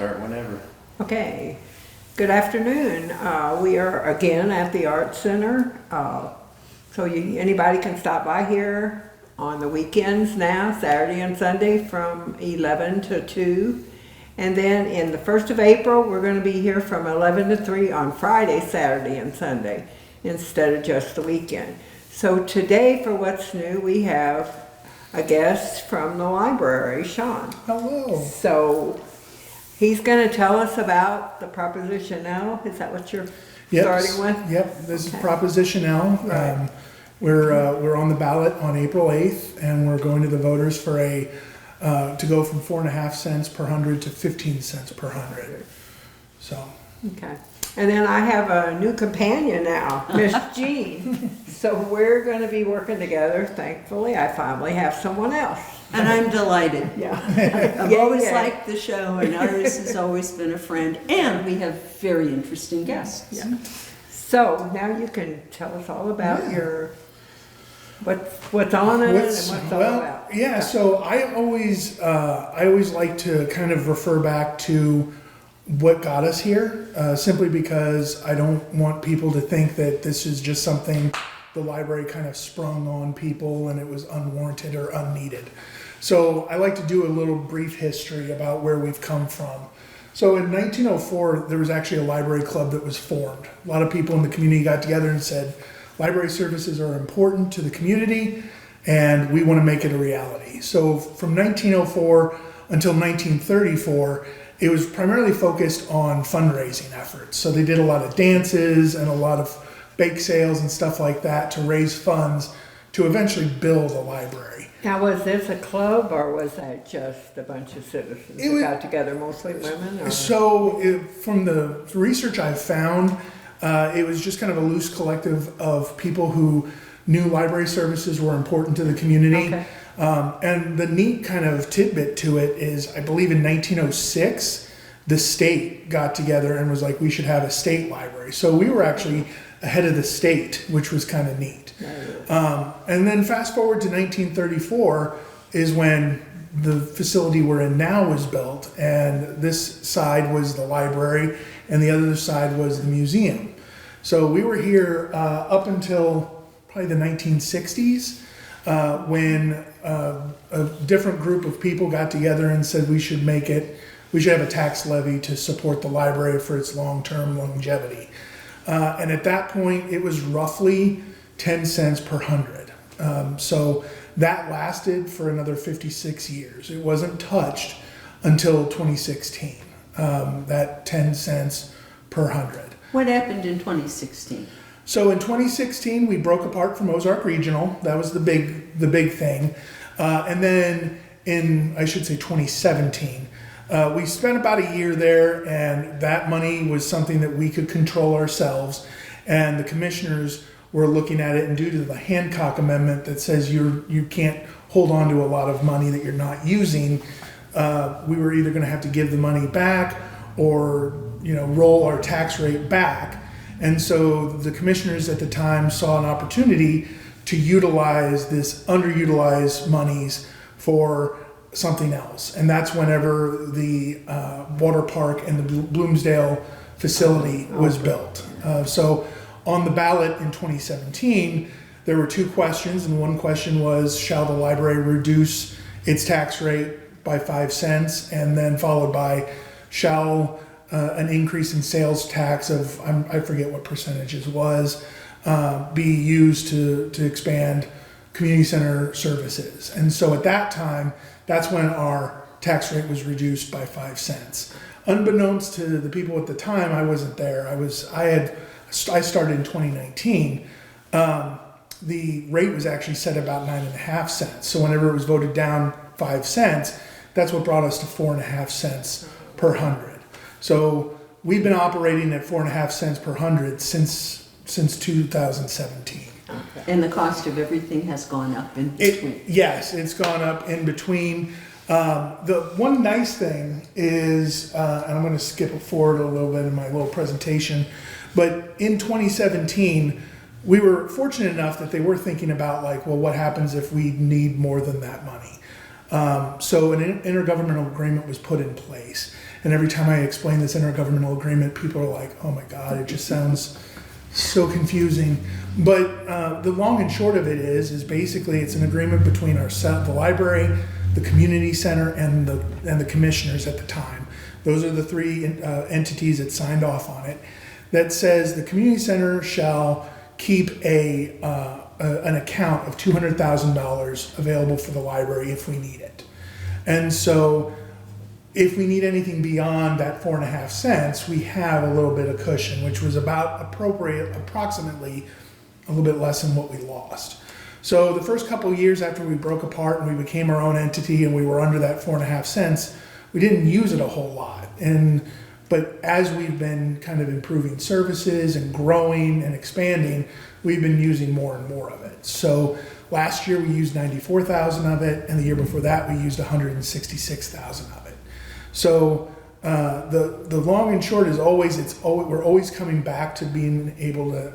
start whenever. Okay, good afternoon. We are again at the Art Center. So anybody can stop by here on the weekends now, Saturday and Sunday from 11 to 2. And then in the 1st of April, we're going to be here from 11 to 3 on Friday, Saturday, and Sunday instead of just the weekend. So today for What's New, we have a guest from the library, Shawn. Hello. So he's going to tell us about the Proposition L. Is that what you're starting with? Yep, this Okay. is Proposition L. Right. We're on the ballot on April 8th, and we're going to the voters for to go from 4.5 cents per hundred to 15 cents per hundred. So. Okay. And then I have a new companion now, Miss Jean. So we're going to be working together. Thankfully, I finally have someone else. And I'm delighted. Yeah. I've Yeah, always yeah. liked the show, and Iris has always been a friend, and we have very interesting guests. Yeah. So now you can tell us all about your what's on it and what's all about. Yeah, so I always like to kind of refer back to what got us here, simply because I don't want people to think that this is just something the library kind of sprung on people and it was unwarranted or unneeded. So I like to do a little brief history about where we've come from. So in 1904, there was actually a library club that was formed. A lot of people in the community got together and said, library services are important to the community and we want to make it a reality. So from 1904 until 1934, it was primarily focused on fundraising efforts. So they did a lot of dances and a lot of bake sales and stuff like that to raise funds to eventually build a library. Now, was this a club or was that just a bunch of citizens that got together, mostly women? Or? So from the research I've found, it was just kind of a loose collective of people who knew library services were important to the community. Okay. And the neat kind of tidbit to it is, I believe in 1906, the state got together and was like, we should have a state library. So we were actually ahead of the state, which was kind of neat. And then fast forward to 1934 is when the facility we're in now was built. And this side was the library and the other side was the museum. So we were here up until probably the 1960s. When a different group of people got together and said we should have a tax levy to support the library for its long-term longevity. And at that point, it was roughly 10 cents per hundred. So that lasted for another 56 years. It wasn't touched until 2016, that 10 cents per hundred. What happened in 2016? So in 2016, we broke apart from Ozark Regional. That was the big thing. And then in, I should say 2017, we spent about a year there, and that money was something that we could control ourselves. And the commissioners were looking at it, and due to the Hancock Amendment that says you can't hold on to a lot of money that you're not using, we were either going to have to give the money back or roll our tax rate back. And so the commissioners at the time saw an opportunity to utilize this underutilized monies for something else. And that's whenever the water park and the Bloomsdale facility was built. So on the ballot in 2017, there were two questions. And one question was, shall the library reduce its tax rate by 5 cents? And then followed by, shall an increase in sales tax of, I forget what percentage it was, be used to expand community center services. And so at that time, that's when our tax rate was reduced by 5 cents. Unbeknownst to the people at the time, I wasn't there. I started in 2019. The rate was actually set about 9.5 cents. So whenever it was voted down 5 cents, that's what brought us to 4.5 cents per hundred. So we've been operating at 4.5 cents per hundred since 2017. And the cost of everything has gone up in between. Yes, it's gone up in between. The one nice thing is, and I'm going to skip forward a little bit in my little presentation, but in 2017, we were fortunate enough that they were thinking about like, well, what happens if we need more than that money? So an intergovernmental agreement was put in place. And every time I explain this intergovernmental agreement, people are like, oh my God, it just sounds so confusing. But the long and short of it is basically it's an agreement between the library, the community center, and the commissioners at the time. Those are the three entities that signed off on it. That says the community center shall keep an account of $200,000 available for the library if we need it. And so if we need anything beyond that 4.5 cents, we have a little bit of cushion, which was approximately a little bit less than what we lost. So the first couple of years after we broke apart and we became our own entity and we were under that 4.5 cents, we didn't use it a whole lot. But as we've been kind of improving services and growing and expanding, we've been using more and more of it. So last year we used 94,000 of it, and the year before that we used 166,000 of it. So the long and short is we're always coming back to being able to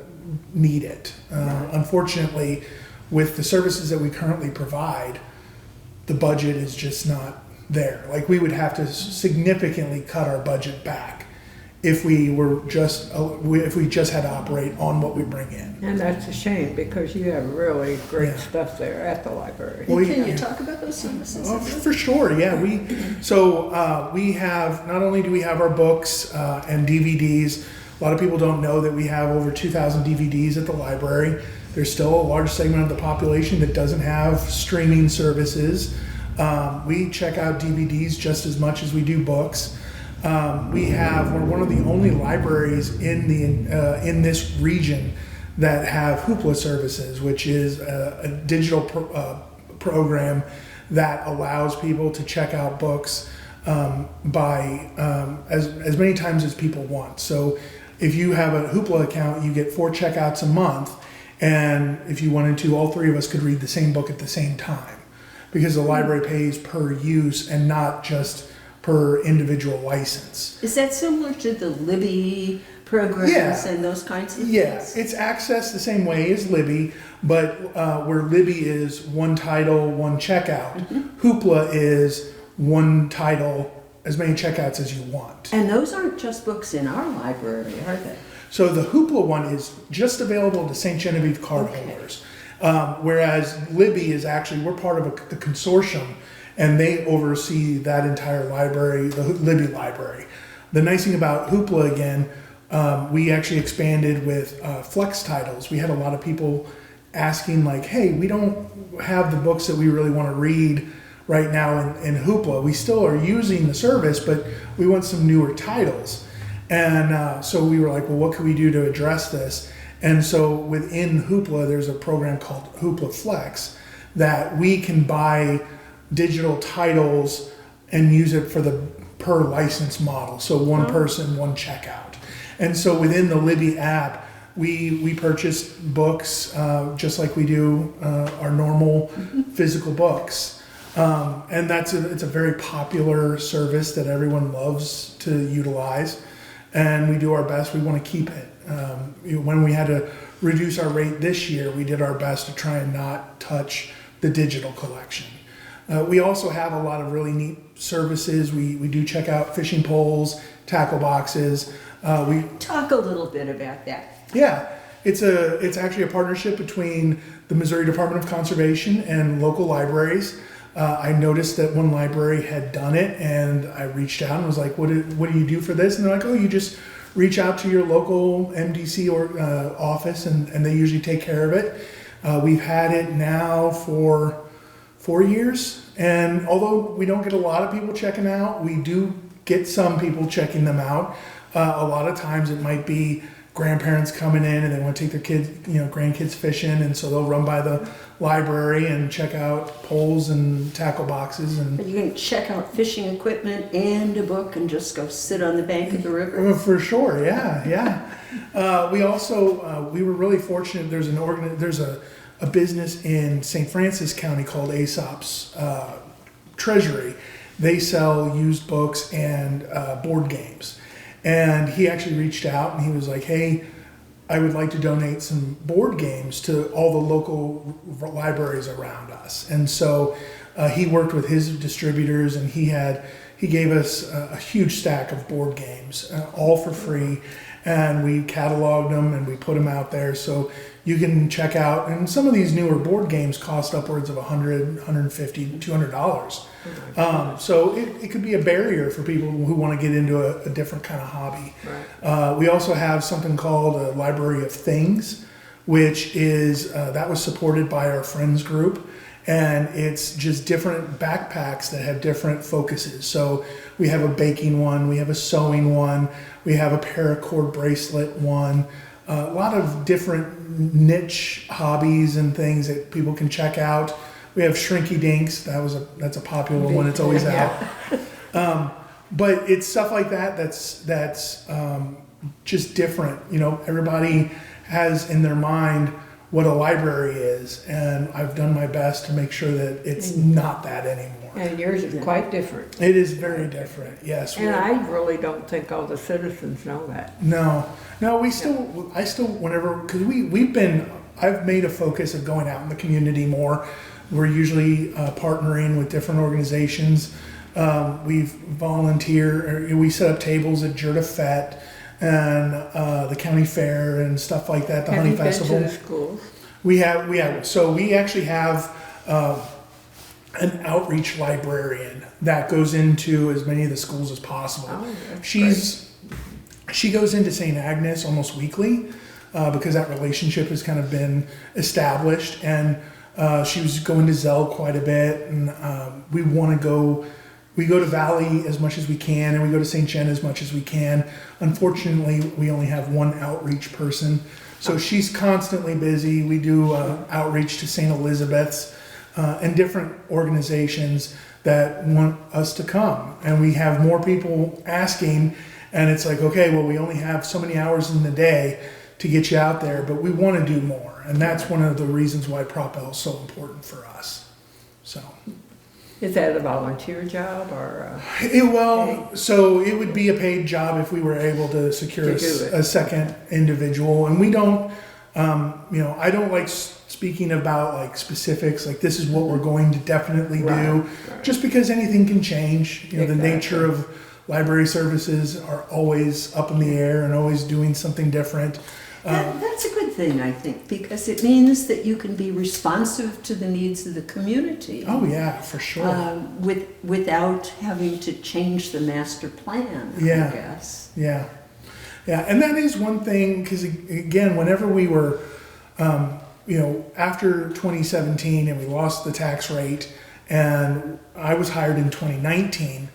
need it. Unfortunately, with the services that we currently provide, the budget is just not there. Like, we would have to significantly cut our budget back if we just had to operate on what we bring in. And that's a shame because you have really great stuff there at the library. Well, Can you talk about those services? For sure, yeah. We have, not only do we have our books and DVDs. A lot of people don't know that we have over 2,000 DVDs at the library. There's still a large segment of the population that doesn't have streaming services. We check out DVDs just as much as we do books. We're one of the only libraries in this region that have Hoopla services, which is a digital program that allows people to check out books by as many times as people want. So if you have a Hoopla account, you get 4 checkouts a month, and if you wanted to, all 3 of us could read the same book at the same time, because the library pays per use and not just per individual license. Is that similar to the Libby programs and those kinds of things? Yeah, it's accessed the same way as Libby, but where Libby is one title, one checkout, Hoopla is one title, as many checkouts as you want. And those aren't just books in our library, are they? So the Hoopla one is just available to St. Genevieve cardholders, whereas Libby is actually, we're part of the consortium, and they oversee that entire library, the Libby library. The nice thing about Hoopla, again, we actually expanded with flex titles. We had a lot of people asking, like, hey, we don't have the books that we really want to read right now in Hoopla. We still are using the service, but we want some newer titles. And so we were like, well, what can we do to address this? And so within Hoopla, there's a program called Hoopla Flex that we can buy digital titles and use it for the per license model. So one person, one checkout. And so within the Libby app, we purchase books just like we do our normal physical books. And it's a very popular service that everyone loves to utilize. And we do our best. We want to keep it. When we had to reduce our rate this year, we did our best to try and not touch the digital collection. We also have a lot of really neat services. We do check out fishing poles, tackle boxes. We talk a little bit about that. Yeah, it's actually a partnership between the Missouri Department of Conservation and local libraries. I noticed that one library had done it, and I reached out and was like, what do you do for this? And they're like, oh, you just reach out to your local MDC or office, and they usually take care of it. We've had it now for 4 years, and although we don't get a lot of people checking out, we do get some people checking them out. A lot of times it might be grandparents coming in and they want to take their kids, grandkids fishing, and so they'll run by the library and check out poles and tackle boxes. And you can check out fishing equipment and a book and just go sit on the bank of the river. For sure, yeah. We also we were really fortunate. There's a business in St. Francis County called Aesop's Treasury. They sell used books and board games. And he actually reached out and he was like, hey, I would like to donate some board games to all the local libraries around us. And so He worked with his distributors, and he gave us a huge stack of board games, all for free, and we cataloged them and we put them out there so you can check out. And some of these newer board games cost upwards of $100, $150, $200. So it could be a barrier for people who want to get into a different kind of hobby. Right. We also have something called a Library of Things, which is that was supported by our friends group. And it's just different backpacks that have different focuses. So we have a baking one, we have a sewing one, we have a paracord bracelet one, a lot of different niche hobbies and things that people can check out. We have Shrinky Dinks, that's a popular one, it's always out. But it's stuff like that's just different. You know, everybody has in their mind what a library is, and I've done my best to make sure that it's not that anymore. And yours is quite different. It is very different, yes. And I really don't think all the citizens know that. No, I still, whenever, because I've made a focus of going out in the community more. We're usually partnering with different organizations. We've volunteered, we set up tables at Jurda Fett and the county fair and stuff like that, the Have honey you festival. been to the schools? We have, so we actually have an outreach librarian that goes into as many of the schools as possible. Oh, that's She goes into St. Agnes almost weekly because that relationship has kind of been established, and she was going to Zell quite a bit, and we go to Valley as much as we can, and we go to St. Jen as much as we can. Unfortunately, we only have one outreach person, so she's constantly busy. We do outreach to St. Elizabeth's and different organizations that want us to come, and we have more people asking, and it's like, okay, well, we only have so many hours in the day to get you out there, but we want to do more, and that's one of the reasons why Prop L is so important for us. So. Is that a volunteer job or? So it would be a paid job if we were able to secure a second individual, and we don't, I don't like speaking about like specifics, like this is what we're going to definitely do, Right. just because anything can change. You know, Exactly. The nature of library services are always up in the air and always doing something different. That's a good thing, I think, because it means that you can be responsive to the needs of the community. Oh yeah, for sure. Without having to change the master plan, Yeah. I guess. Yeah, and that is one thing, because again, whenever we were, after 2017 and we lost the tax rate, and I was hired in 2019,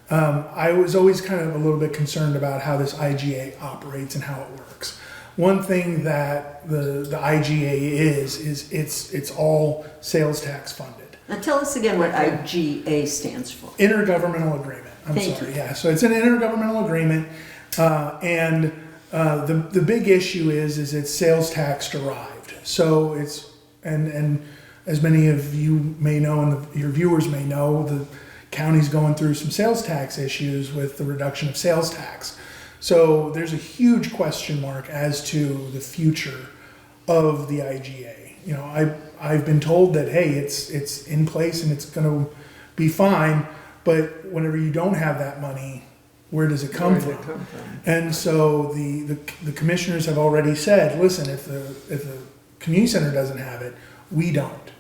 I was always kind of a little bit concerned about how this IGA operates and how it works. One thing that the IGA is it's all sales tax funded. Now tell us again what IGA stands for. Intergovernmental agreement. Thank you. Yeah. So it's an intergovernmental agreement, and the big issue is it's sales tax derived. So it's and as many of you may know, and your viewers may know, the county's going through some sales tax issues with the reduction of sales tax. So there's a huge question mark as to the future of the IGA. You know, I've been told that, hey, it's in place and it's going to be fine, but whenever you don't have that money, where does it come from? And so the commissioners have already said, listen, if the community center doesn't have it, we don't.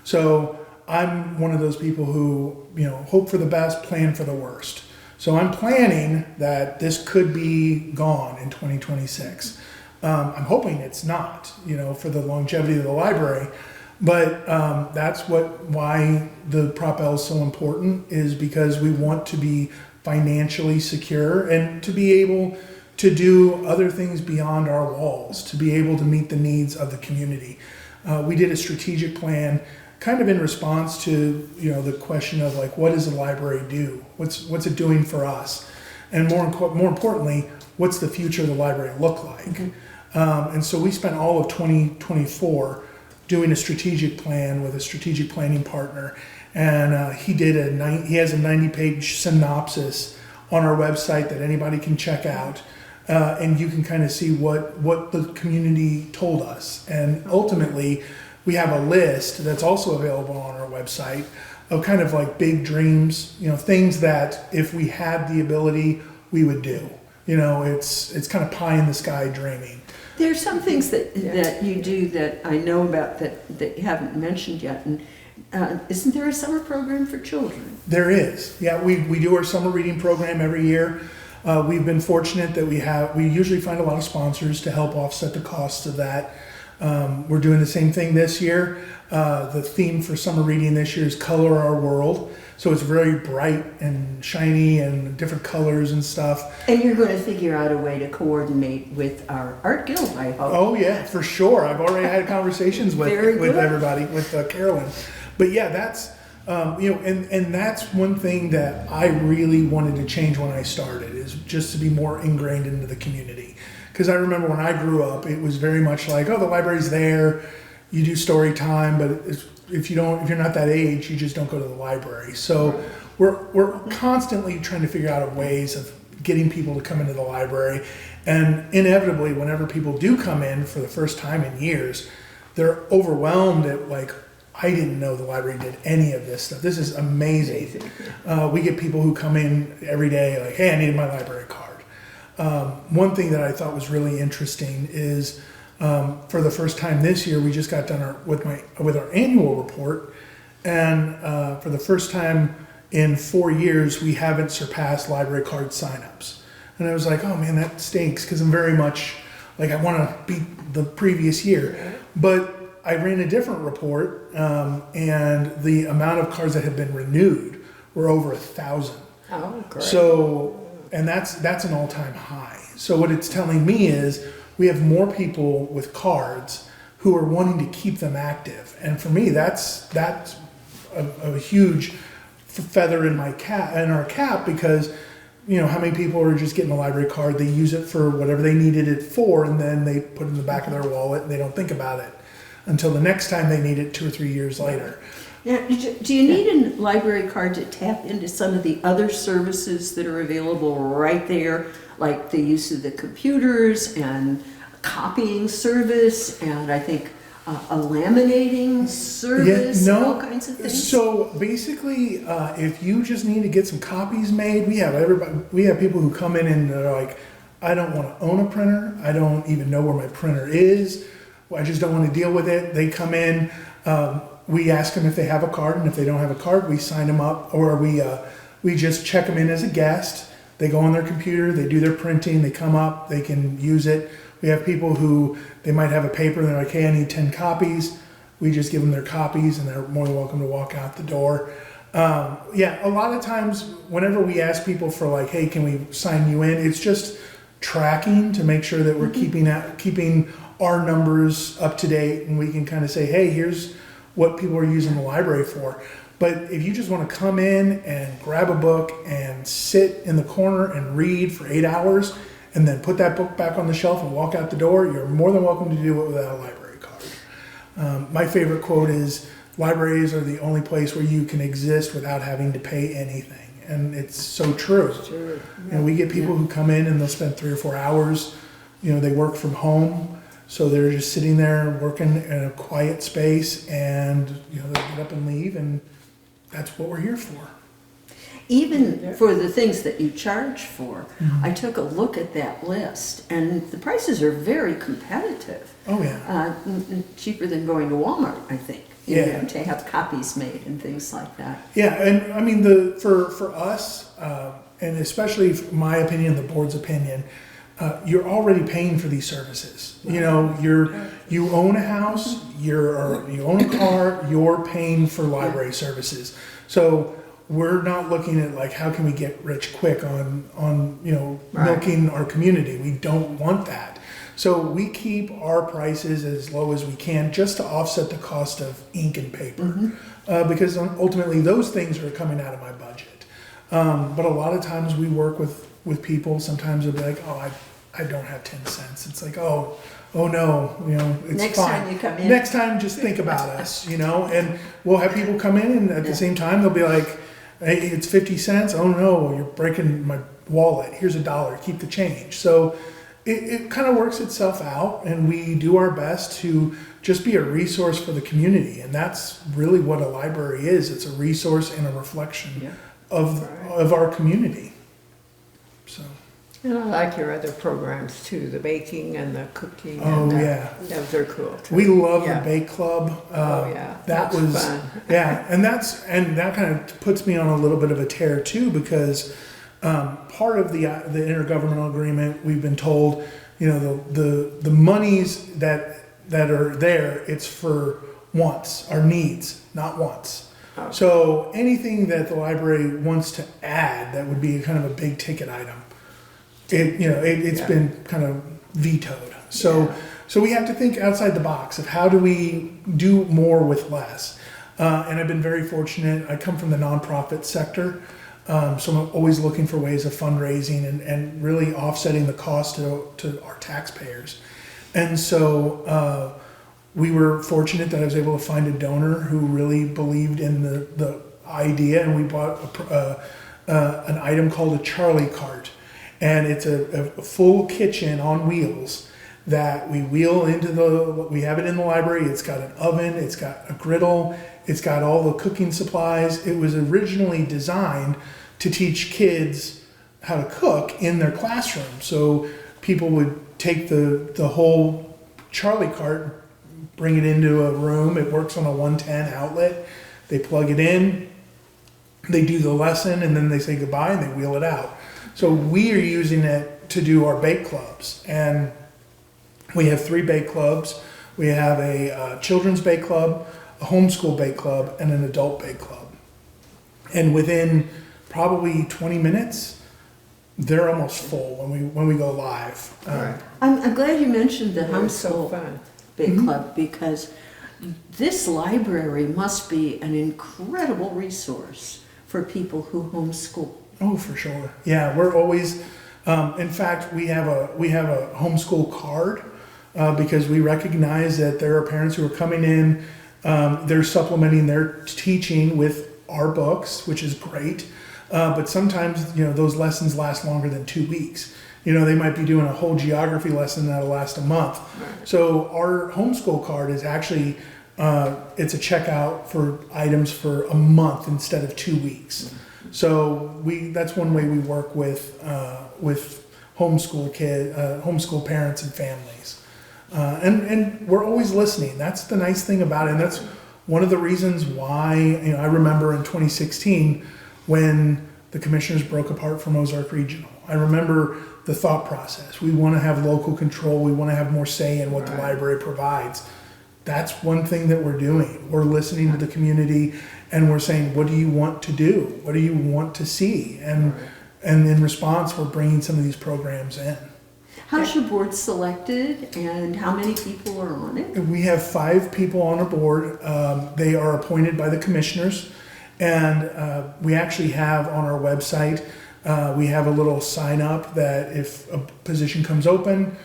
So I'm one of those people who, hope for the best, plan for the worst. So I'm planning that this could be gone in 2026. I'm hoping it's not, for the longevity of the library. But that's why the Prop L is so important, is because we want to be financially secure and to be able to do other things beyond our walls, to be able to meet the needs of the community. We did a strategic plan kind of in response to the question of like, what does the library do? What's it doing for us? And more importantly, what's the future of the library look like? Mm-hmm. And so we spent all of 2024 doing a strategic plan with a strategic planning partner, and he has a 90-page synopsis on our website that anybody can check out, and you can kind of see what the community told us. And ultimately, we have a list that's also available on our website kind of like big dreams, things that if we had the ability, we would do. It's kind of pie in the sky dreaming. There are some things that you do that I know about that you haven't mentioned yet. And isn't there a summer program for children? There is. Yeah, we do our summer reading program every year. We've been fortunate that we usually find a lot of sponsors to help offset the costs of that. We're doing the same thing this year. The theme for summer reading this year is Color Our World. So it's very bright and shiny and different colors and stuff. And you're going to figure out a way to coordinate with our art guild, I hope. Oh yeah, for sure. I've already had conversations with everybody, with Carolyn. But yeah, that's and that's one thing that I really wanted to change when I started, is just to be more ingrained into the community. Because I remember when I grew up, it was very much like, oh, the library's there, you do story time, but if you're not that age, you just don't go to the library. So we're constantly trying to figure out ways of getting people to come into the library. And inevitably, whenever people do come in for the first time in years, they're overwhelmed at like, I didn't know the library did any of this stuff. This is amazing. We get people who come in every day like, hey, I need my library card. One thing that I thought was really interesting is for the first time this year, we just got done with our annual report. And for the first time in 4 years, we haven't surpassed library card signups. And I was like, oh man, that stinks, because I'm very much like, I want to beat the previous year. But I ran a different report, and the amount of cards that have been renewed were over 1,000. Oh, great. So, and that's an all-time high. So what it's telling me is we have more people with cards who are wanting to keep them active. And for me, that's a huge feather in our cap, because how many people are just getting a library card, they use it for whatever they needed it for, and then they put it in the back of their wallet and they don't think about it until the next time they need it 2 or 3 years later. Now, do you need a library card to tap into some of the other services that are available right there, like the use of the computers and copying service, and I think a laminating service, all kinds of things? So basically, if you just need to get some copies made, we have people who come in and they're like, I don't want to own a printer. I don't even know where my printer is. I just don't want to deal with it. They come in, we ask them if they have a card, and if they don't have a card, we sign them up, or we just check them in as a guest. They go on their computer, they do their printing, they come up, they can use it. We have people who, they might have a paper and they're like, hey, I need 10 copies. We just give them their copies and they're more than welcome to walk out the door. A lot of times whenever we ask people for like, hey, can we sign you in? It's just tracking to make sure that we're keeping our numbers up to date, and we can kind of say, hey, here's what people are using the library for. But if you just want to come in and grab a book and sit in the corner and read for 8 hours and then put that book back on the shelf and walk out the door, you're more than welcome to do it without a library card. My favorite quote is, libraries are the only place where you can exist without having to pay anything. And it's so true. It's true. Yeah. And we get people who come in and they'll spend 3 or 4 hours. They work from home. So they're just sitting there working in a quiet space, and they get up and leave, and that's what we're here for. Even for the things that you charge for, I took a look at that list, and the prices are very competitive. Oh yeah. Cheaper than going to Walmart, I think. Yeah. To have copies made and things like that. Yeah, and I mean for us, and especially my opinion, the board's opinion, you're already paying for these services. You own a house, you own a car, you're paying for library services. So we're not looking at like, how can we get rich quick on milking our community. We don't want that. So we keep our prices as low as we can, just to offset the cost of ink and paper, because ultimately those things are coming out of my budget. But a lot of times we work with people. Sometimes they'll be like, oh, I don't have 10 cents. It's like, oh no, it's Next fine. time you come in. Next time, just think about us, and we'll have people come in, and at the same time, they'll be like, hey, it's 50 cents. Oh no, you're breaking my wallet. Here's $1. Keep the change. So it kind of works itself out, and we do our best to just be a resource for the community. And that's really what a library is. It's a resource and a reflection Yeah. of our community. So. And I like your other programs too, the baking and the cooking. Oh, and yeah. Those are cool too. We love Yeah. the Bake Club. Oh, yeah. That That's was fun. yeah, and that kind of puts me on a little bit of a tear too, because part of the intergovernmental agreement, we've been told, the monies that are there, it's for wants, our needs, not wants. Okay. So anything that the library wants to add that would be kind of a big ticket item, it's Yeah. been kind of vetoed. So we have to think outside the box of how do we do more with less. And I've been very fortunate. I come from the nonprofit sector, so I'm always looking for ways of fundraising and really offsetting the cost to our taxpayers. And so we were fortunate that I was able to find a donor who really believed in the idea, and we bought an item called a Charlie cart. And it's a full kitchen on wheels that we wheel we have it in the library. It's got an oven, it's got a griddle, it's got all the cooking supplies. It was originally designed to teach kids how to cook in their classroom. So people would take the whole Charlie cart, bring it into a room. It works on a 110 outlet. They plug it in, they do the lesson, and then they say goodbye and they wheel it out. So we are using it to do our bake clubs, and we have 3 bake clubs. We have a children's bake club, a homeschool bake club, and an adult bake club. And within probably 20 minutes, they're almost full when we go live. Right. I'm glad you mentioned the It was so homeschool fun. Bake Club, because this library must be an incredible resource for people who homeschool. Oh, for sure. Yeah, we're always. In fact, we have a homeschool card because we recognize that there are parents who are coming in. They're supplementing their teaching with our books, which is great. But sometimes, those lessons last longer than 2 weeks. They might be doing a whole geography lesson that'll last a month. So our homeschool card is actually it's a checkout for items for a month instead of 2 weeks. So that's one way we work with homeschool parents and families, and we're always listening. That's the nice thing about it, and that's one of the reasons why I remember in 2016 when the commissioners broke apart from Ozark Regional. I remember the thought process. We want to have local control. We want to have more say in what the library provides. That's one thing that we're doing. We're listening to the community. And we're saying, what do you want to do? What do you want to see? And in response, we're bringing some of these programs in. How's your board selected, and how many people are on it? We have 5 people on our board. They are appointed by the commissioners. And we actually have on our website, we have a little sign up that if a position comes open,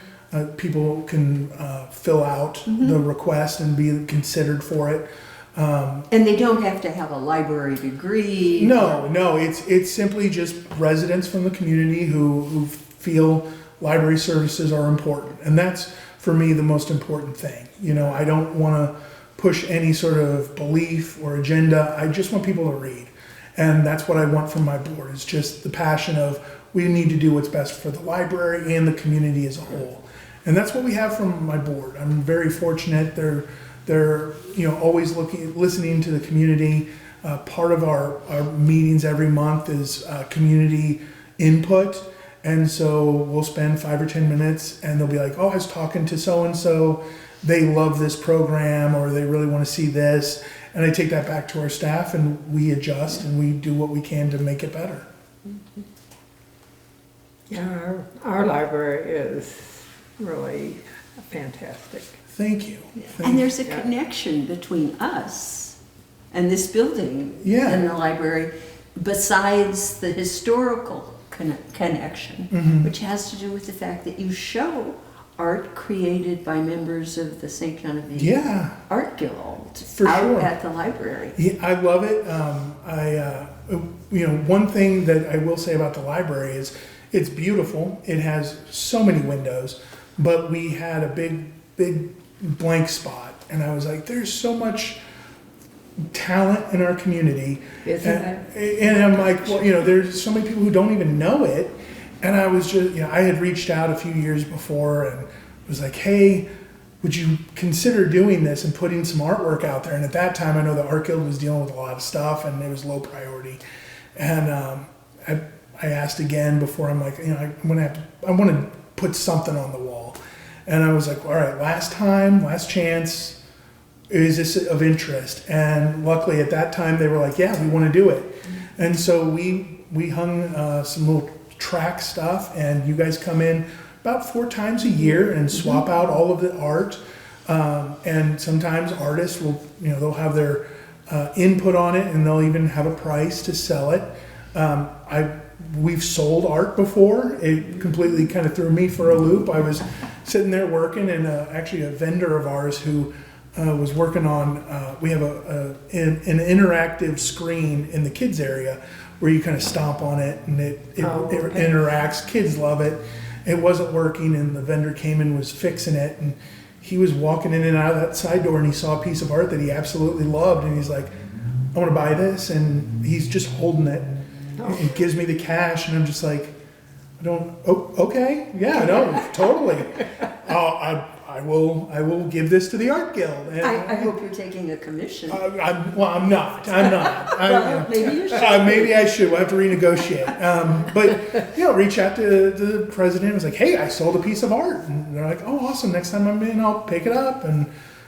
people can fill out the request and be considered for it. And they don't have to have a library degree? No, it's simply just residents from the community who feel library services are important. And that's, for me, the most important thing. I don't want to push any sort of belief or agenda. I just want people to read. And that's what I want from my board, is just the passion of we need to do what's best for the library and the community as a whole. And that's what we have from my board. I'm very fortunate. They're always listening to the community. Part of our meetings every month is community input, and so we'll spend 5 or 10 minutes, and they'll be like, "Oh, I was talking to so and so. They love this program, or they really want to see this." And I take that back to our staff, and we adjust and we do what we can to make it better. Yeah, our library is really fantastic. Thank you. And there's a Yeah. connection between us and this building Yeah. and the library, besides the historical connection, which has to do with the fact that you show art created by members of the St. Genevieve Yeah. Art Guild For out sure. at the library. Yeah, I love it. One thing that I will say about the library is It's beautiful. It has so many windows, but we had a big blank spot. And I was like, there's so much talent in our community. Isn't And I'm like, well, there's so many people who don't even know it. And I was just, I had reached out a few years before and was like, hey, would you consider doing this and putting some artwork out there? And at that time, I know the Art Guild was dealing with a lot of stuff and it was low priority. And I asked again before. I'm like, I want to put something on the wall. And I was like, all right, last chance. Is this of interest? And luckily at that time they were like, yeah, we want to do it. And so we hung some little track stuff, and you guys come in about 4 times a year and swap out all of the art. And sometimes artists will, they'll have their input on it, and they'll even have a price to sell it. We've sold art before. It completely kind of threw me for a loop. I was sitting there working, and actually a vendor of ours who was working on, we have an interactive screen in the kids area where you kind of stomp on it and it interacts. Kids love it. It wasn't working, and the vendor came and was fixing it, and he was walking in and out of that side door, and he saw a piece of art that he absolutely loved, and he's like, I want to buy this, and he's just holding it. He gives me the cash, and I'm just like, okay, yeah, no, totally. I will give this to the Art Guild. And I hope you're taking a commission. I'm not. Well, maybe you should. Maybe I should. We'll have to renegotiate. But reach out to the president. I was like, hey, I sold a piece of art, and they're like, oh, awesome. Next time I'm in, I'll pick it up. And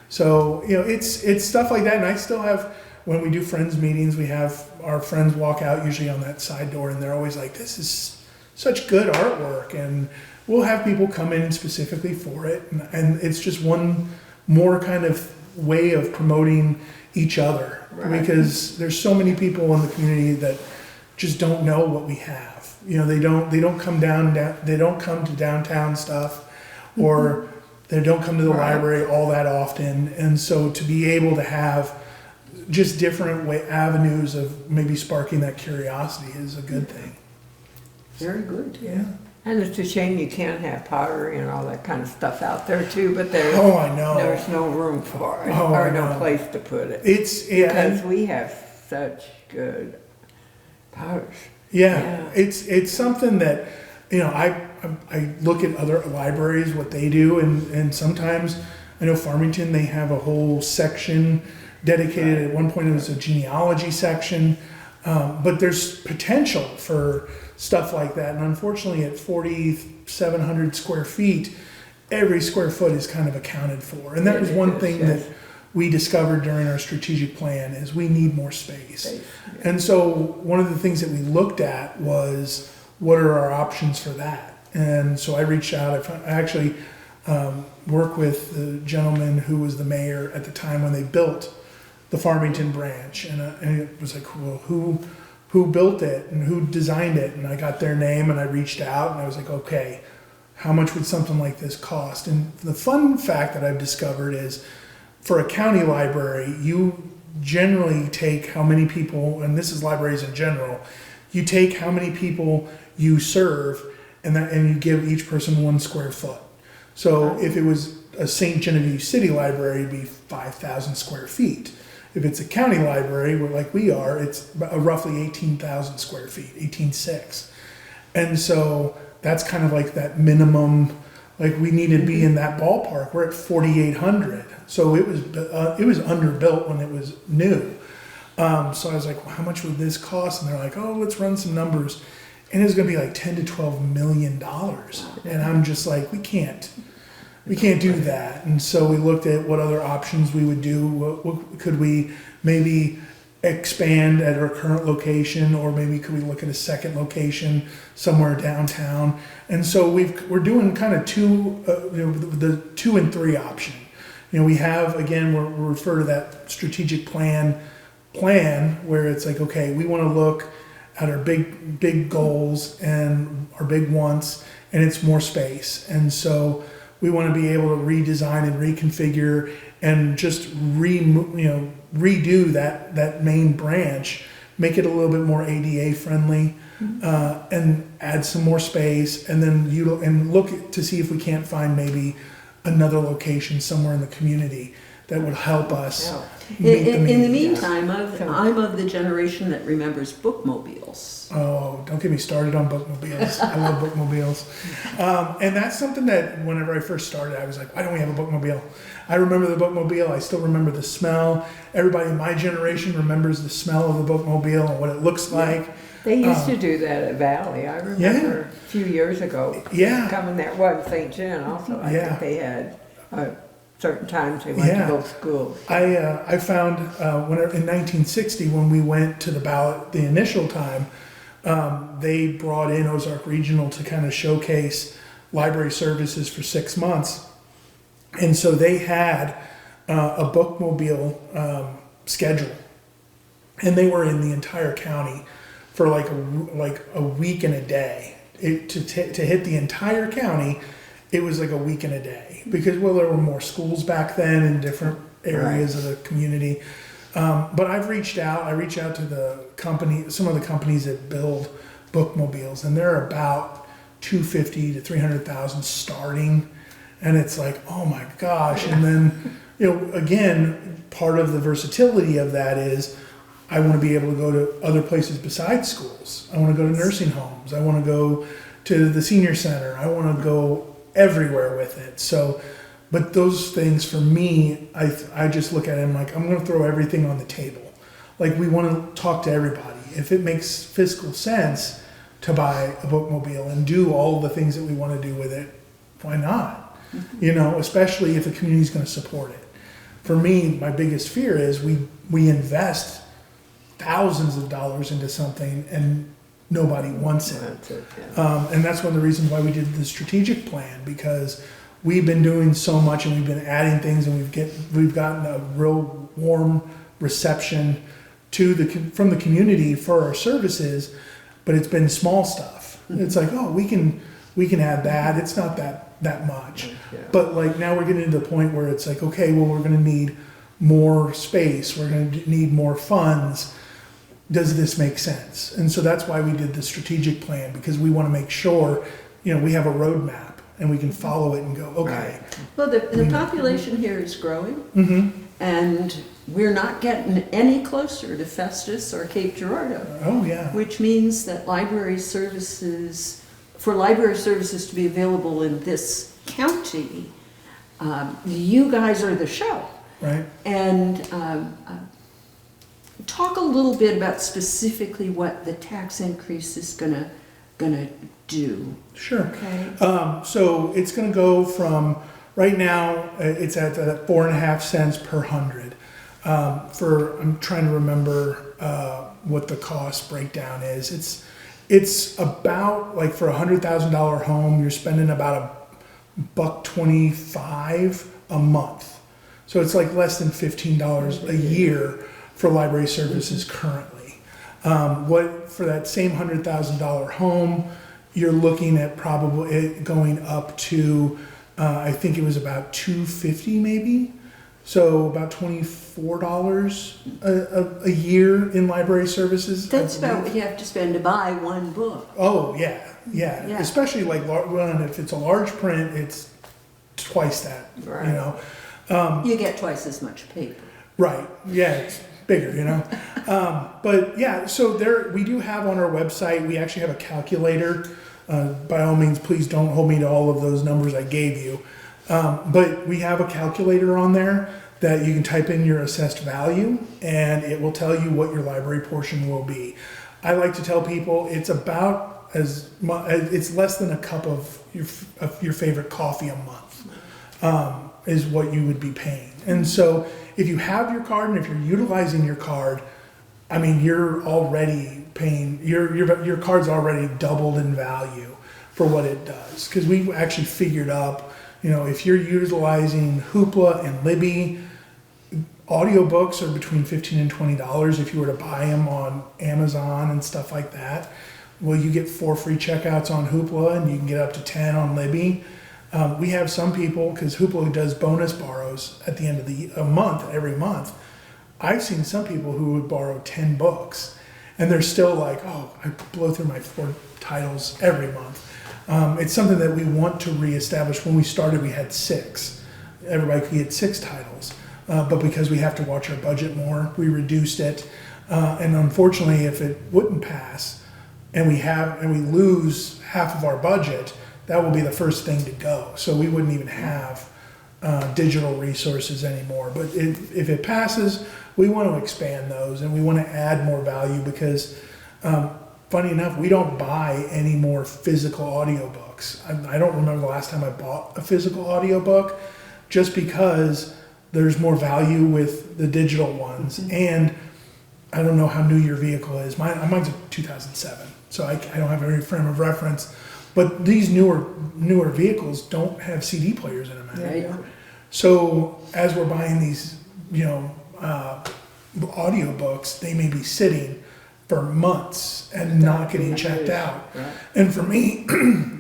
so it's stuff like that. And I still have, when we do friends meetings, we have our friends walk out usually on that side door, and they're always like, this is such good artwork, and we'll have people come in specifically for it, and it's just one more kind of way of promoting each other. Right. Because there's so many people in the community that just don't know what we have. They don't come they don't come to downtown stuff, or they don't come to the library all that often. And so to be able to have just different avenues of maybe sparking that curiosity is a good thing. Very good. Yeah. And it's a shame you can't have pottery and all that kind of stuff out there too, but there's I know. There's no room for it, Oh, or I no know. place to put it. Because we have such good potters. Yeah. It's something that, I look at other libraries, what they do, and sometimes I know Farmington, they have a whole section dedicated. At one point it was a genealogy section, but there's potential for stuff like that. And unfortunately at 4,700 square feet, every square foot is kind of accounted for. And that was one thing that we discovered during our strategic plan is we need more space. And so one of the things that we looked at was, what are our options for that? And so I reached out. I actually worked with the gentleman who was the mayor at the time when they built the Farmington branch. And it was like, well, who built it and who designed it? And I got their name, and I reached out, and I was like, okay, how much would something like this cost? And the fun fact that I've discovered is, for a county library, you generally take how many people, and this is libraries in general, you take how many people you serve, and you give each person 1 square foot. So if it was a St. Genevieve City Library, it'd be 5,000 square feet. If it's a county library, like we are, it's roughly 18,000 square feet, 18.6. And so that's kind of like that minimum, like we need to be in that ballpark. We're at 4,800. So it was underbuilt when it was new. So I was like, well, how much would this cost? And they're like, oh, let's run some numbers. And it's going to be like $10 to $12 million. And I'm just like, we can't do that. And so we looked at what other options we would do. What could we maybe expand at our current location, or maybe could we look at a second location somewhere downtown? And so we're doing kind of the 2 and 3 option. We have, again, we refer to that strategic plan where it's like, okay, we want to look at our big goals and our big wants, and it's more space. And so we want to be able to redesign and reconfigure and just redo that main branch, make it a little bit more ADA friendly, and add some more space, and then look to see if we can't find maybe another location somewhere in the community that would help us. Yeah. meet In the needs. meantime, I'm of the generation that remembers bookmobiles. Oh, don't get me started on bookmobiles. I love bookmobiles. And that's something that whenever I first started, I was like, why don't we have a bookmobile? I remember the bookmobile. I still remember the smell. Everybody in my generation remembers the smell of the bookmobile and what it looks like. They used to do that at Valley. I remember a few years ago. Yeah. Coming there, well, St. John also. I Yeah. think they had certain times they went Yeah. to both schools. I found in 1960 when we went to the ballot the initial time, they brought in Ozark Regional to kind of showcase library services for 6 months, and so they had a bookmobile schedule, and they were in the entire county for like a week and a day. To hit the entire county, it was like a week and a day because there were more schools back then in different areas of the community. But I reached out to some of the companies that build bookmobiles, and they're about 250 to 300,000 starting, and it's like, oh my gosh. And then again, part of the versatility of that is I want to be able to go to other places besides schools. I want to go to nursing homes. I want to go to the senior center. I want to go everywhere with it. So, but those things for me, I just look at it and I'm like, I'm going to throw everything on the table. Like, we want to talk to everybody. If it makes fiscal sense to buy a bookmobile and do all the things that we want to do with it, why not? Especially if the community is going to support it. For me, my biggest fear is we invest thousands of dollars into something and nobody wants it. That's it, yeah. And that's one of the reasons why we did the strategic plan, because we've been doing so much and we've been adding things, and we've gotten a real warm reception from the community for our services, but it's been small stuff. It's like, oh, we can add that. It's not that much. Yeah. But like now we're getting to the point where it's like, okay, well, we're going to need more space. We're going to need more funds. Does this make sense? And so that's why we did the strategic plan, because we want to make sure, we have a roadmap and we can follow it and go, okay. Well, the population here is growing, Mm-hmm. and we're not getting any closer to Festus or Cape Girardeau, Oh, yeah. which means that for library services to be available in this county, you guys are the show. Right. And talk a little bit about specifically what the tax increase is gonna do. Sure. Okay. So it's going to go from, right now, it's at 4.5 cents per 100. I'm trying to remember what the cost breakdown is. It's about, like, for $100,000 home, you're spending about $1.25 a month. So it's like less than $15 a year for library services currently. For that same $100,000 home, you're looking at probably it going up to, I think it was about $250 maybe. So about $24 a year in library services. That's I about believe. what you have to spend to buy one book. Oh, yeah. Yeah. Especially like if it's a large print, it's twice that, Right. You get twice as much paper. Right. Yeah, it's bigger, But yeah, so we do have on our website, we actually have a calculator. By all means, please don't hold me to all of those numbers I gave you. But we have a calculator on there that you can type in your assessed value, and it will tell you what your library portion will be. I like to tell people it's about it's less than a cup of your favorite coffee a month. Is what you would be paying. And so if you have your card and if you're utilizing your card, I mean, you're already paying, your card's already doubled in value for what it does. Because we actually figured up, if you're utilizing Hoopla and Libby, audiobooks are between $15 and $20 if you were to buy them on Amazon and stuff like that. Well, you get 4 free checkouts on Hoopla, and you can get up to 10 on Libby. We have some people, because Hoopla does bonus borrows at the end of every month. I've seen some people who would borrow 10 books, and they're still like, oh, I blow through my 4 titles every month. It's something that we want to reestablish. When we started, we had 6. Everybody could get 6 titles, but because we have to watch our budget more, we reduced it. And unfortunately, if it wouldn't pass, and we lose half of our budget, that will be the first thing to go. So we wouldn't even have digital resources anymore. But if it passes, we want to expand those, and we want to add more value because, funny enough, we don't buy any more physical audiobooks. I don't remember the last time I bought a physical audiobook, just because there's more value with the digital ones. And I don't know how new your vehicle is. Mine's a 2007, so I don't have any frame of reference. But these newer vehicles don't have CD players in them anymore. Right. So as we're buying these, audiobooks, they may be sitting for months and not getting checked out. Right. And for me,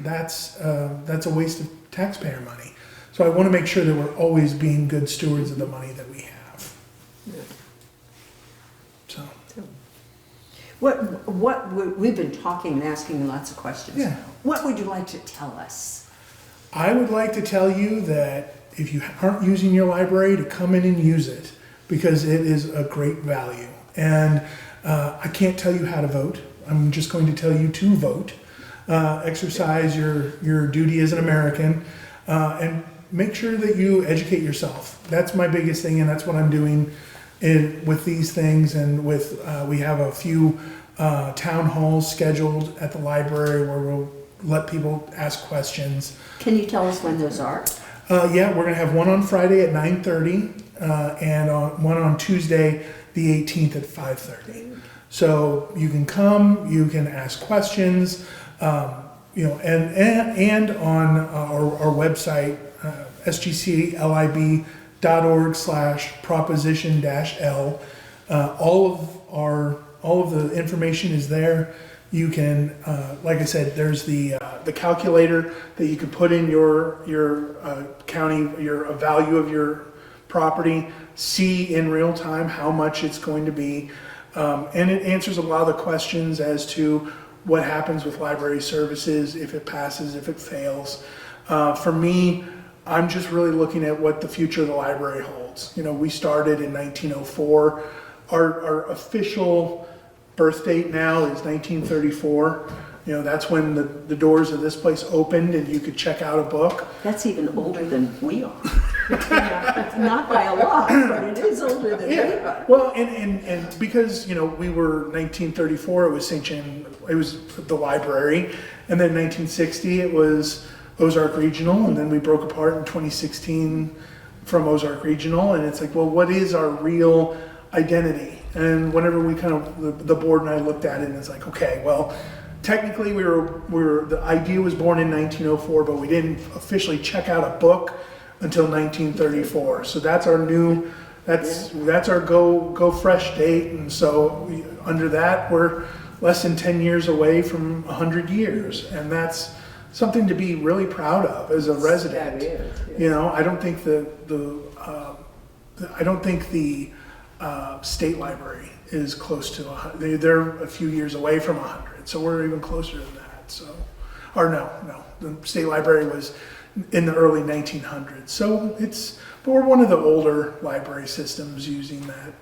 that's a waste of taxpayer money. So I want to make sure that we're always being good stewards of the money that we have. Yeah. So We've been talking and asking lots of questions. Yeah. What would you like to tell us? I would like to tell you that if you aren't using your library, to come in and use it, because it is a great value. And I can't tell you how to vote. I'm just going to tell you to vote. Exercise your duty as an American, and make sure that you educate yourself. That's my biggest thing, and that's what I'm doing with these things. And with we have a few town halls scheduled at the library where we'll let people ask questions. Can you tell us when those are? Yeah, we're gonna have one on Friday at 9:30, and one on Tuesday, the 18th at 5:30. So you can come, you can ask questions, and on our website, sgclib.org/proposition-L. All of the information is there. You can, like I said, there's the calculator that you can put in your county, your value of your property, see in real time how much it's going to be, and it answers a lot of the questions as to what happens with library services, if it passes, if it fails. For me, I'm just really looking at what the future of the library holds. We started in 1904. Our official birth date now is 1934. That's when the doors of this place opened and you could check out a book. That's even older than we are. Not by a lot, but it is older than we are. Well, and because, we were 1934, it was St. John, it was the library. And then 1960, it was Ozark Regional. And then we broke apart in 2016 from Ozark Regional. And it's like, well, what is our real identity? And whenever we the board and I looked at it, and it's like, okay, well, technically the idea was born in 1904, but we didn't officially check out a book until 1934. So that's our that's our go fresh date. And so under that, we're less than 10 years away from 100 years. And that's something to be really proud of as a resident. That is, yeah. I don't think the state library is close to 100. They're a few years away from 100, so we're even closer than that. So, or no, the state library was in the early 1900s. So but we're one of the older library systems using that,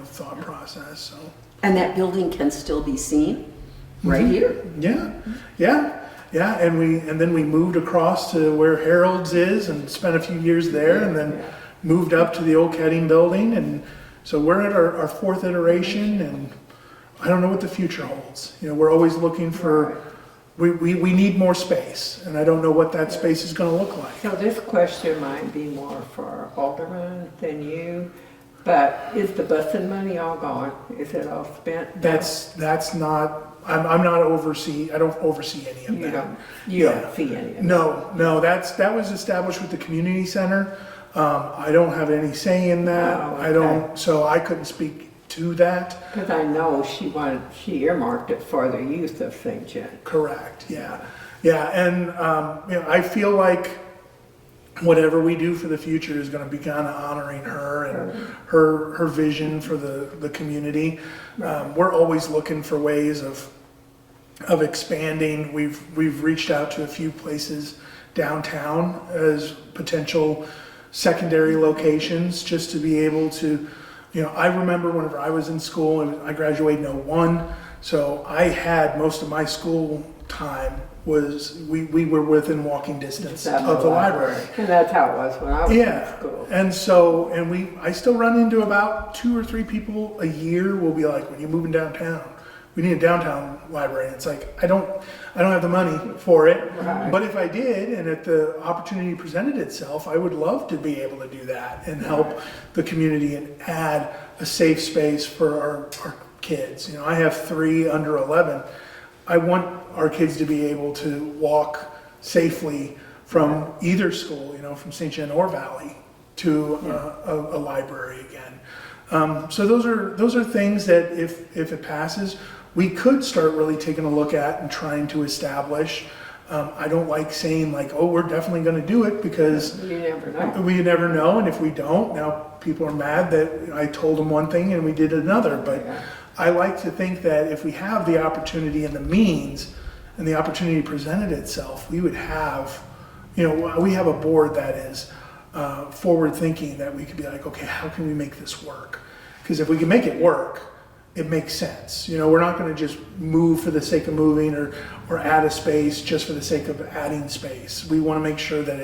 thought process. So. And that building can still be seen right here. Yeah, and then we moved across to where Harold's is and spent a few years there, and then moved up to the old Kedding building, and so we're at our 4th iteration, and I don't know what the future holds. We're always looking for, we need more space, and I don't know what that space is going to look like. So this question might be more for Alderman than you, but is the busing money all gone? Is it all spent? That's not. I'm not oversee. I don't oversee any of that. You don't see any of it? No. That was established with the community center. I don't have any say in that. Oh, okay. I don't. So I couldn't speak to that. Because I know she earmarked it for the youth of St. John. Correct. Yeah. And I feel like whatever we do for the future is going to be kind of honoring her and her vision for the community. We're always looking for ways of expanding. We've reached out to a few places downtown as potential secondary locations, just to be able to, I remember whenever I was in school, and I graduated in '01, so I had most of my school time was we were within walking distance of the library. And that's how it was when I was in school. And so, I still run into about 2 or 3 people a year will be like, when you're moving downtown, we need a downtown library. And it's like, I don't have the money for it. Right. But if I did, and if the opportunity presented itself, I would love to be able to do that and help the community and add a safe space for our kids. I have 3 under 11. I want our kids to be able to walk safely from either school, from St. John or Valley to a library again. So those are things that if it passes, we could start really taking a look at and trying to establish. I don't like saying like, oh, we're definitely going to do it, because You never know. we never know. And if we don't, now people are mad that I told them one thing and we did another. But I like to think that if we have the opportunity and the means and the opportunity presented itself, we would have, we have a board that is forward thinking, that we could be like, okay, how can we make this work? Because if we can make it work, it makes sense. We're not going to just move for the sake of moving or add a space just for the sake of adding space. We want to make sure that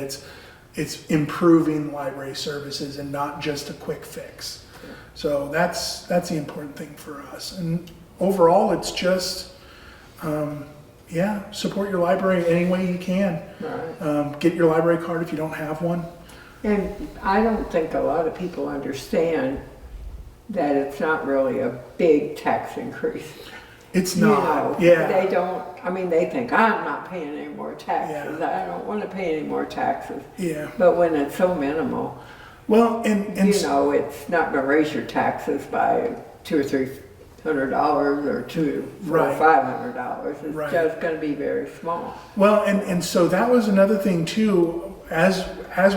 it's improving library services and not just a quick fix. So that's the important thing for us. And overall, it's just, support your library any way you can. Right. Get your library card if you don't have one. And I don't think a lot of people understand that it's not really a big tax increase. It's not. They don't, they think, I'm not paying any more taxes. Yeah. I don't want to pay any more taxes. Yeah. But when it's so minimal, Well, and it's not going to raise your taxes by $200 or $300 or $500. It's just going to be very small. Well, and so that was another thing too. As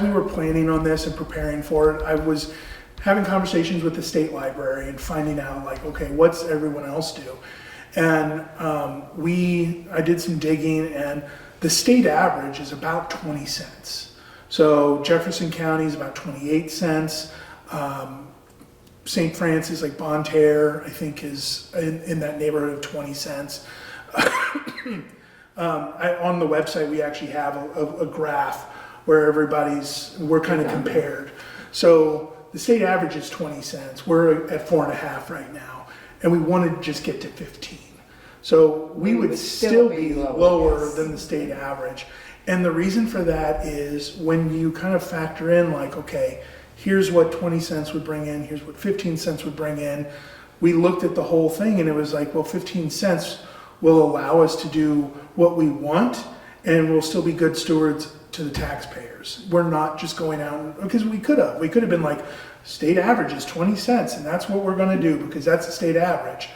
we were planning on this and preparing for it, I was having conversations with the state library and finding out like, okay, what's everyone else do? And I did some digging, and the state average is about 20 cents. So Jefferson County is about 28 cents. St. Francis, like Bonne Terre, I think is in that neighborhood of 20 cents. On the website, we actually have a graph where we're kind of compared. So the state average is 20 cents. We're at 4.5 right now, and we want to just get to 15. So we would still be lower than the state average. And the reason for that is when you kind of factor in like, okay, here's what 20 cents would bring in, here's what 15 cents would bring in. We looked at the whole thing and it was like, well, 15 cents will allow us to do what we want, and we'll still be good stewards to the taxpayers. We're not just going out, because we could have been like, state average is 20 cents and that's what we're going to do because that's the state average.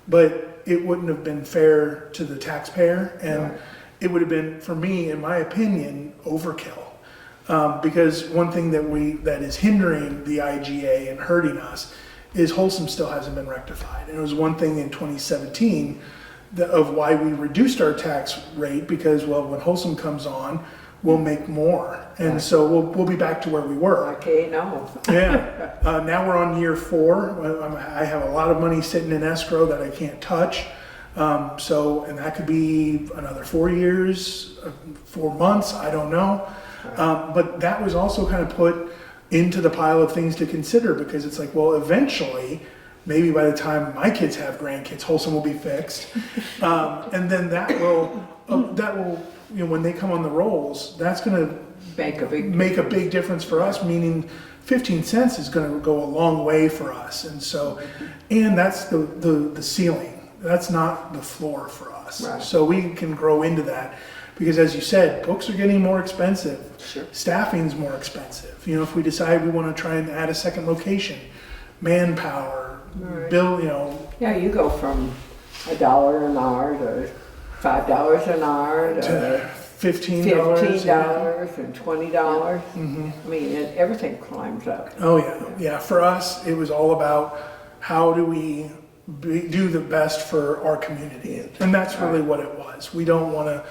But it wouldn't have been fair to the taxpayer, and it would have been, for me, in my opinion, overkill. Because one thing that is hindering the IGA and hurting us is Wholesome still hasn't been rectified. And it was one thing in 2017 of why we reduced our tax rate, because, well, when Wholesome comes on, we'll make more. And so we'll be back to where we were. Okay, no. Yeah. Now we're on year 4. I have a lot of money sitting in escrow that I can't touch. And that could be another 4 years, 4 months, I don't know. But that was also kind of put into the pile of things to consider, because it's like, well, eventually, maybe by the time my kids have grandkids, Wholesome will be fixed. And then that will, when they come on the rolls, that's going to make a big difference for us, meaning 15 cents is going to go a long way for us. And so, and that's the ceiling. That's not the floor for us. Right. So we can grow into that, because as you said, books are getting more expensive. Sure. Staffing's more expensive. If we decide we want to try and add a second location, manpower, Right. bill, Yeah, you go from $1 an hour to $5 an hour to $15 and $20. I mean, everything climbs up. Oh yeah. For us, it was all about how do we do the best for our community, and that's really what it was. We don't want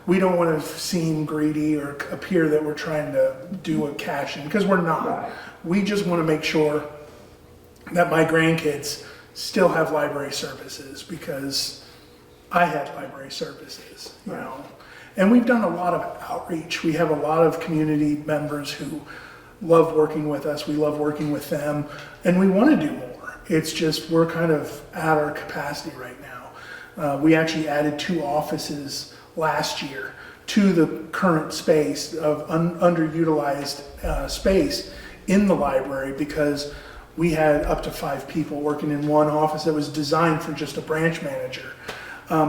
to seem greedy or appear that we're trying to do a cash in, because we're not. Right. We just want to make sure that my grandkids still have library services, because I had library services, you know. And we've done a lot of outreach. We have a lot of community members who love working with us. We love working with them, and we want to do more. It's just we're kind of at our capacity right now. We actually added 2 offices last year to the current space of underutilized space in the library, because we had up to 5 people working in one office that was designed for just a branch manager.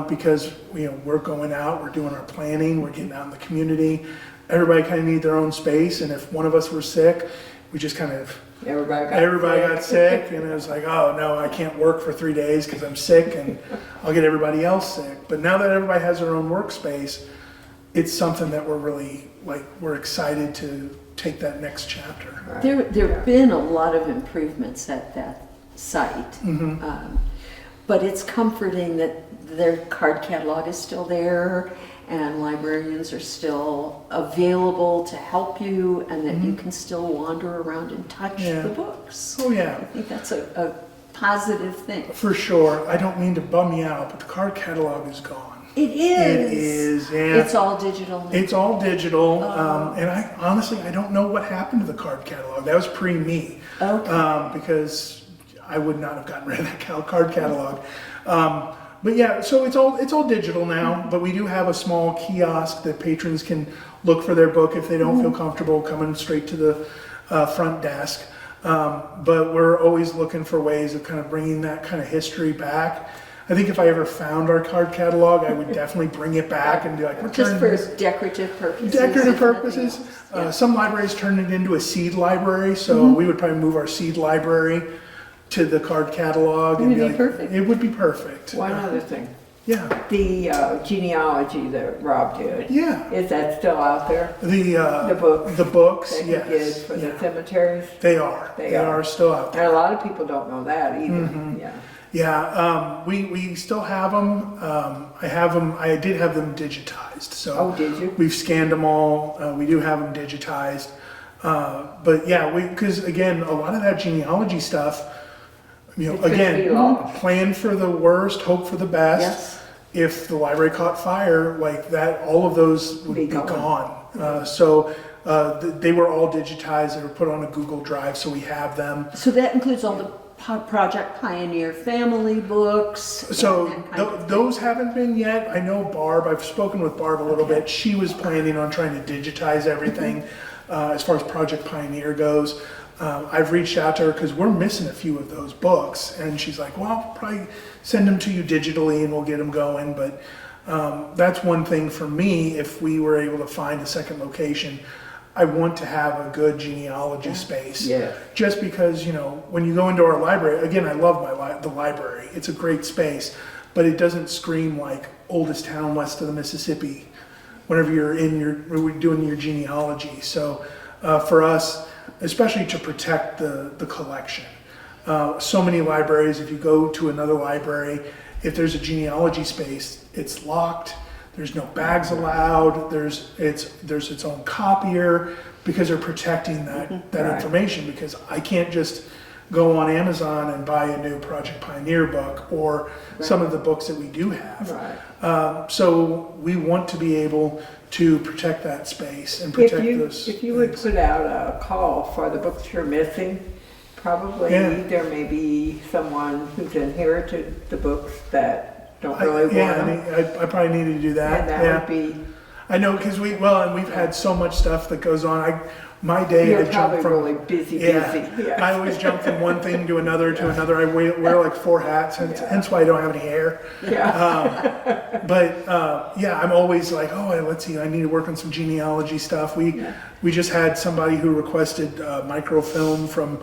Because we're going out, we're doing our planning, we're getting out in the community. Everybody kind of need their own space, and if one of us were sick, we just kind of everybody got sick, and it was like, oh no, I can't work for 3 days because I'm sick, and I'll get everybody else sick. But now that everybody has their own workspace, it's something that we're really we're excited to take that next chapter. Right. There have been a lot of improvements at that site, but it's comforting that their card catalog is still there, and librarians are still available to help you, and that you can still wander around and touch the books. Oh yeah. I think that's a positive thing. For sure. I don't mean to bum you out, but the card catalog is gone. It is. It is, yeah. It's all digital now. It's all digital, and I honestly don't know what happened to the card catalog. That was pre-me, because I would not have gotten rid of that card catalog. But yeah, so it's all digital now. But we do have a small kiosk that patrons can look for their book if they don't feel comfortable coming straight to the front desk. But we're always looking for ways of kind of bringing that kind of history back. I think if I ever found our card catalog, I would definitely bring it back and be like, we're Just turning for decorative purposes. decorative purposes. Some libraries turn it into a seed library, so we would probably move our seed library to the card catalog. It would be perfect. It would be perfect. One other thing, Yeah. the genealogy that Rob did. Yeah. Is that still out there? The books The books, that he yes. did for the cemeteries? They are. They They are. are still out there. And a lot of people don't know that either. Yeah. Yeah, we still have them. I have them. I did have them digitized. So Oh, did you? we've scanned them all. We do have them digitized. But yeah, because again, a lot of that genealogy stuff, It could be lost. plan for the worst, hope for the best. Yes. If the library caught fire like that, all of those would be gone. They were all digitized. They were put on a Google Drive, so we have them. So that includes all the Project Pioneer family books. So and that kind of those haven't been yet. I know Barb, I've spoken with Barb a little bit. She was planning on trying to digitize everything as far as Project Pioneer goes. I've reached out to her because we're missing a few of those books. And she's like, well, I'll probably send them to you digitally and we'll get them going. But that's one thing for me, if we were able to find a second location. I want to have a good genealogy space. Yeah. Just because, when you go into our library, again, I love the library. It's a great space, but it doesn't scream like oldest town west of the Mississippi whenever you're doing your genealogy. So for us, especially to protect the collection. So many libraries, if you go to another library, if there's a genealogy space, it's locked. There's no bags allowed. There's its own copier, because they're protecting that Right. information. Because I can't just go on Amazon and buy a new Project Pioneer book or some of the books that we do have. Right. So we want to be able to protect that space and protect those. If you would things. put out a call for the books you're missing, probably there may be someone who's inherited the books that don't really want them. I probably need to do that. And that yeah. would be, I know, because we've had so much stuff that goes on. My day, you're I jump probably from really busy. I always jump from one thing to another to another. I wear like 4 hats, and hence why I don't have any hair. Yeah. I'm always like, let's see, I need to work on some genealogy stuff. We just had somebody who requested microfilm from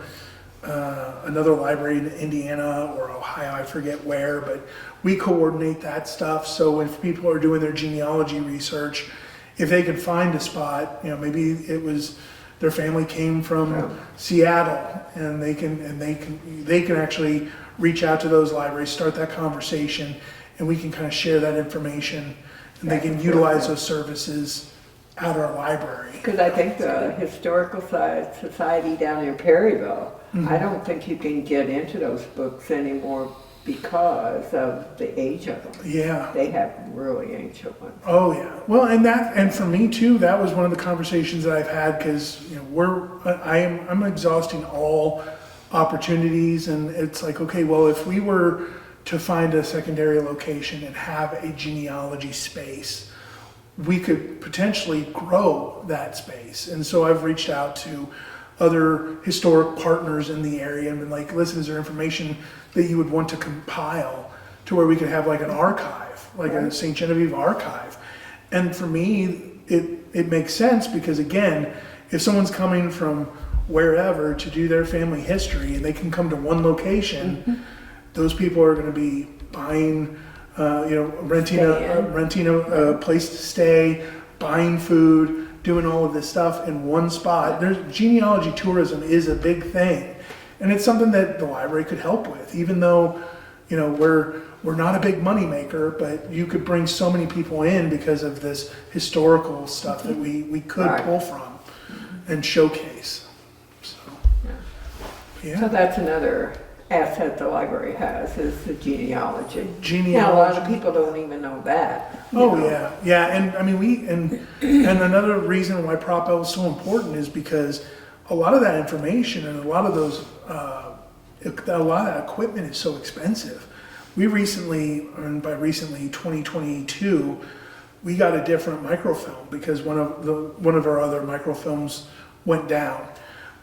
another library in Indiana or Ohio, I forget where, but we coordinate that stuff. So if people are doing their genealogy research if they could find a spot, maybe it was their family came from Yeah. Seattle, and they can actually reach out to those libraries, start that conversation, and we can kind of share that information, and they can utilize those services at our library. Because I think the Historical Society down in Perryville, I don't think you can get into those books anymore because of the age of them. Yeah. They have really ancient ones. Oh yeah. Well, and for me too, that was one of the conversations that I've had, because I'm exhausting all opportunities, and it's like, okay, well, if we were to find a secondary location and have a genealogy space, we could potentially grow that space. And so I've reached out to other historic partners in the area and been like, listen, is there information that you would want to compile to where we could have like an archive, like a St. Genevieve archive? And for me, it makes sense, because again, if someone's coming from wherever to do their family history and they can come to one location, those people are going to be buying, renting a place to stay, buying food, doing all of this stuff in one spot. Genealogy tourism is a big thing, and it's something that the library could help with, even though, we're not a big money maker, but you could bring so many people in because of this historical stuff that we could pull from and showcase. So, So that's another asset the library has, is the genealogy. Genealogy. Now, a lot of people don't even know that. Oh yeah, and I mean and another reason why Prop L is so important is because a lot of that information and a lot of those a lot of that equipment is so expensive. We recently, and by recently 2022, we got a different microfilm because one of our other microfilms went down.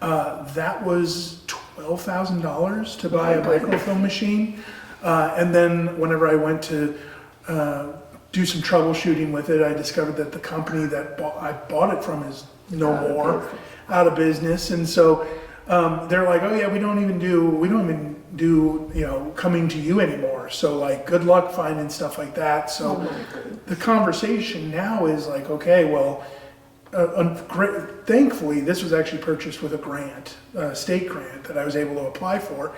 That was $12,000 to buy a microfilm machine, and then whenever I went to do some troubleshooting with it, I discovered that the company that I bought it from is no more, out of business, and so they're like, oh yeah, we don't even do coming to you anymore. So like, good luck finding stuff like that. So the conversation now is like, okay, well. Thankfully, this was actually purchased with a grant, a state grant that I was able to apply for.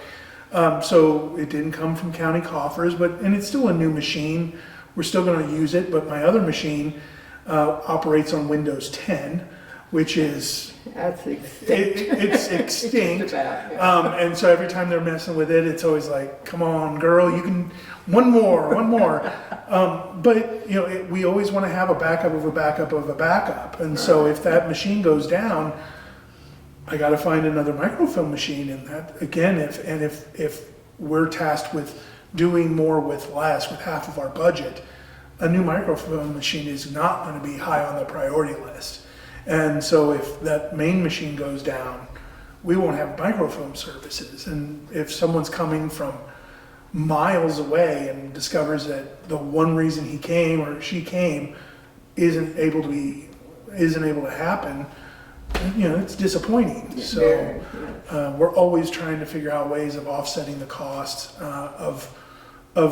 So it didn't come from county coffers, and it's still a new machine. We're still going to use it, but my other machine operates on Windows 10, which is That's extinct. It's extinct. Just about, yeah. And so every time they're messing with it, it's always like, come on, girl, you can, one more. But we always want to have a backup of a backup of a backup. And so if that machine goes down, I got to find another microfilm machine. And that, again, if we're tasked with doing more with less, with half of our budget, a new microfilm machine is not going to be high on the priority list. And so if that main machine goes down, we won't have microfilm services. And if someone's coming from miles away and discovers that the one reason he came or she came isn't able to happen, it's disappointing. So we're always trying to figure out ways of offsetting the costs of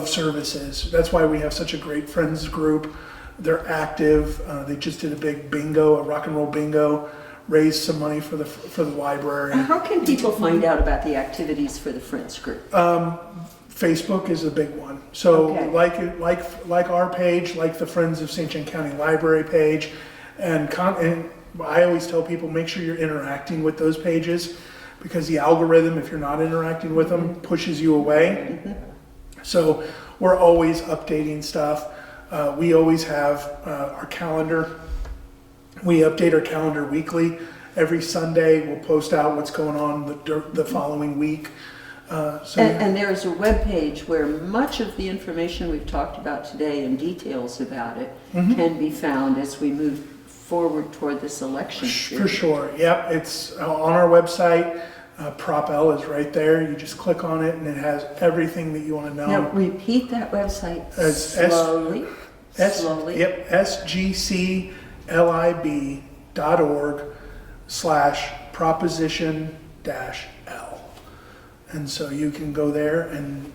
services. That's why we have such a great friends group. They're active. They just did a big bingo, a rock and roll bingo, raised some money for the library. How can people find out about the activities for the Friends group? Facebook is a big one. So Okay. like our page, like the Friends of St. John County Library page, and I always tell people, make sure you're interacting with those pages, because the algorithm, if you're not interacting with them, pushes you away. So we're always updating stuff. We always have our calendar. We update our calendar weekly. Every Sunday, we'll post out what's going on the following week. And there's a web page where much of the information we've talked about today and details about it can be found as we move forward toward this election. For sure. Yep. It's on our website. Prop L is right there. You just click on it and it has everything that you want to know. Now repeat that website slowly. Yep. sgclib.org/proposition-L. And so you can go there and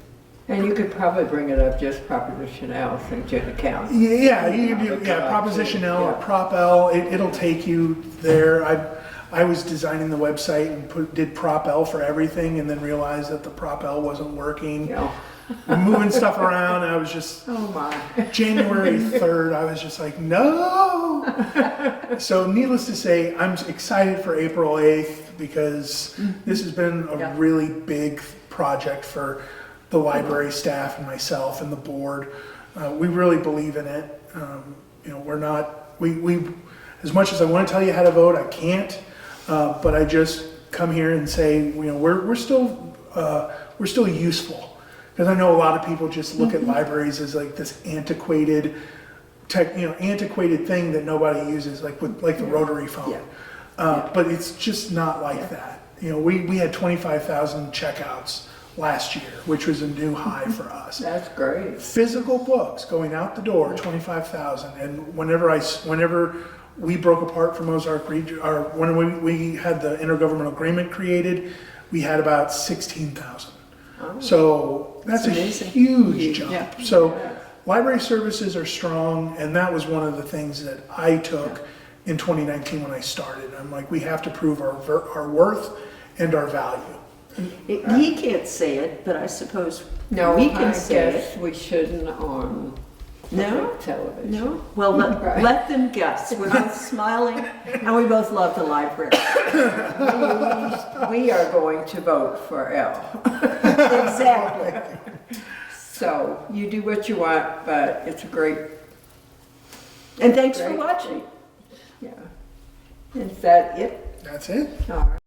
And you could probably bring it up just Proposition L, St. John County. Yeah, you can do, yeah, Proposition L or Yeah. Prop L, it'll take you there. I was designing the website and did Prop L for everything and then realized that the Prop L wasn't working. Yeah. Moving stuff around, I was just, Oh my. January 3rd, I was just like, no! So needless to say, I'm excited for April 8th because this has been a Yeah. really big project for the library staff and myself and the board. We really believe in it. You know, we're not, we, as much as I want to tell you how to vote, I can't. But I just come here and say, you know, we're still useful. Because I know a lot of people just look at libraries as like this antiquated antiquated thing that nobody uses, like the rotary phone. Yeah. But it's just not like that. You know, we had 25,000 checkouts last year, which was a new high for us. That's great. Physical books going out the door, 25,000. And whenever we broke apart from Ozark Region, or when we had the intergovernmental agreement created, we had about 16,000. Oh. So that's a amazing. huge jump. Yeah. So library services are strong, and that was one of the things that I took in 2019 when I started. I'm like, we have to prove our worth and our value. He can't say it, but I suppose No, we can I say guess it. we shouldn't on No? public television. No? Well, Right. let them guess. We're both smiling, and we both love the library. We are going to vote for L. Exactly. So you do what you want, but it's a great, And thanks for Great. watching. yeah. Is that it? That's it. All right.